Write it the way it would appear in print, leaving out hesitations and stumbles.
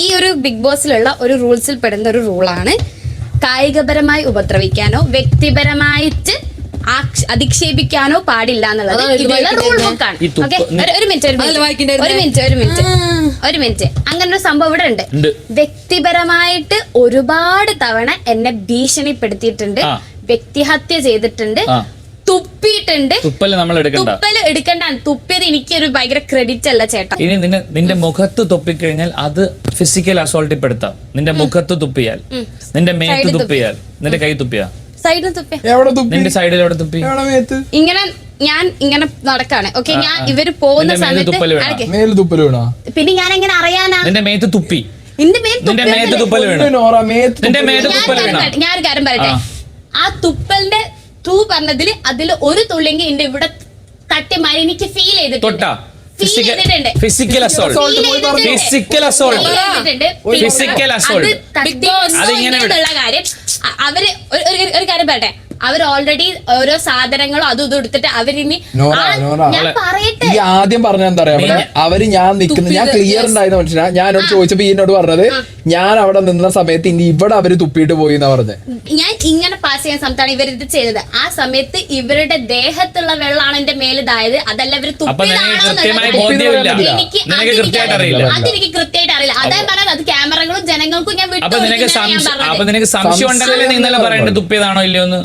ഈ ഒരു ബിഗ് ബോസിലുള്ള ഒരു റൂൾസിൽ പെടുന്ന ഒരു റൂളാണ് കായികപരമായി ഉപദ്രവിക്കാനോ വ്യക്തിപരമായിട്ട് അധിക്ഷേപിക്കാനോ പാടില്ല എന്നുള്ളത് ഇതിലുള്ള റൂൾ ബുക്കാണ്. ഓക്കെ, ഒരു മിനിറ്റ് അങ്ങനെ ഒരു സംഭവം ഇവിടെ ഉണ്ട്. വ്യക്തിപരമായിട്ട് ഒരുപാട് തവണ എന്നെ ഭീഷണിപ്പെടുത്തിയിട്ടുണ്ട്, വ്യക്തിഹത്യ ചെയ്തിട്ടുണ്ട്, തുപ്പിയിട്ടുണ്ട്. തുപ്പല് എടുക്കണ്ട, തുപ്പിയത് എനിക്കൊരു ഭയങ്കര ക്രെഡിറ്റ് അല്ല ചേട്ടാ. ഇനി നിന്റെ മുഖത്ത് തുപ്പിക്കഴിഞ്ഞാൽ അത് ഫിസിക്കൽ അസോൾട്ടിൽ പെടുത്താം. നിന്റെ മുഖത്ത് തുപ്പിയാൽ, നിന്റെ മേത്ത് തുപ്പിയാൽ, നിന്റെ കൈ തുപ്പിയാ, സൈഡിൽ തുപ്പി, നിന്റെ സൈഡിൽ എവിടെ തുപ്പി? ഇങ്ങനെ ഞാൻ ഇങ്ങനെ നടക്കാണ്. ഓക്കെ, ഞാൻ ഇവര് പോകുന്ന സമയത്ത് പിന്നെ ഞാൻ എങ്ങനെ അറിയാനാ? നിന്റെ മേത്ത് തുപ്പി, നിന്റെ മേത്ത് തുപ്പൽ വേണം. നിന്റെ മേത്ത് തുപ്പൽ വേണം. ഞാനൊരു കാര്യം പറയട്ടെ, ആ തുപ്പലിന്റെ തൂ പറഞ്ഞതില് അതിൽ ഒരു തുള്ളിയെങ്കിൽ എന്റെ ഇവിടെ തട്ടിമാരി എനിക്ക് ഫീൽ ചെയ്തിട്ടുണ്ട്. ഫിസിക്കൽ അസോൾട്ട്, അതിങ്ങനെയുള്ള കാര്യം അവര് ഒരു കാര്യം പറയട്ടെ, അവർ ഓൾറെഡി ഓരോ സാധനങ്ങളും അതും ഇതും എടുത്തിട്ട് അവരിനി ഞാൻ പറയട്ടെ. ആദ്യം പറഞ്ഞ എന്താ പറയാ, അവര് ഞാൻ നിൽക്കുന്നത് ഞാൻ ക്ലിയർ ഉണ്ടായിരുന്ന മനുഷ്യനാ. ഞാനോട് ചോദിച്ചപ്പോ എന്നോട് പറഞ്ഞത് ഞാൻ അവിടെ നിന്ന സമയത്ത് ഇനി ഇവിടെ അവര് തുപ്പിയിട്ട് പോയി എന്നാ പറഞ്ഞത്. ഞാൻ ഇങ്ങനെ പാസ് ചെയ്യുന്ന സമയത്താണ് ഇവരിത് ചെയ്തത്. ആ സമയത്ത് ഇവരുടെ ദേഹത്തുള്ള വെള്ളമാണ് എന്റെ മേലിതായത്, അതല്ല ഇവര് തുപ്പിയതാണോ അതെനിക്ക് കൃത്യമായിട്ട് അറിയില്ല. അതായത് പറഞ്ഞത് അത് ക്യാമറകളും ജനങ്ങൾക്കും ഞാൻ വിട്ടു. സംശയം ഉണ്ടെങ്കിൽ നീ ഇന്നലെ പറയേണ്ടത് തുപ്പിയതാണോ ഇല്ലയോ എന്ന്.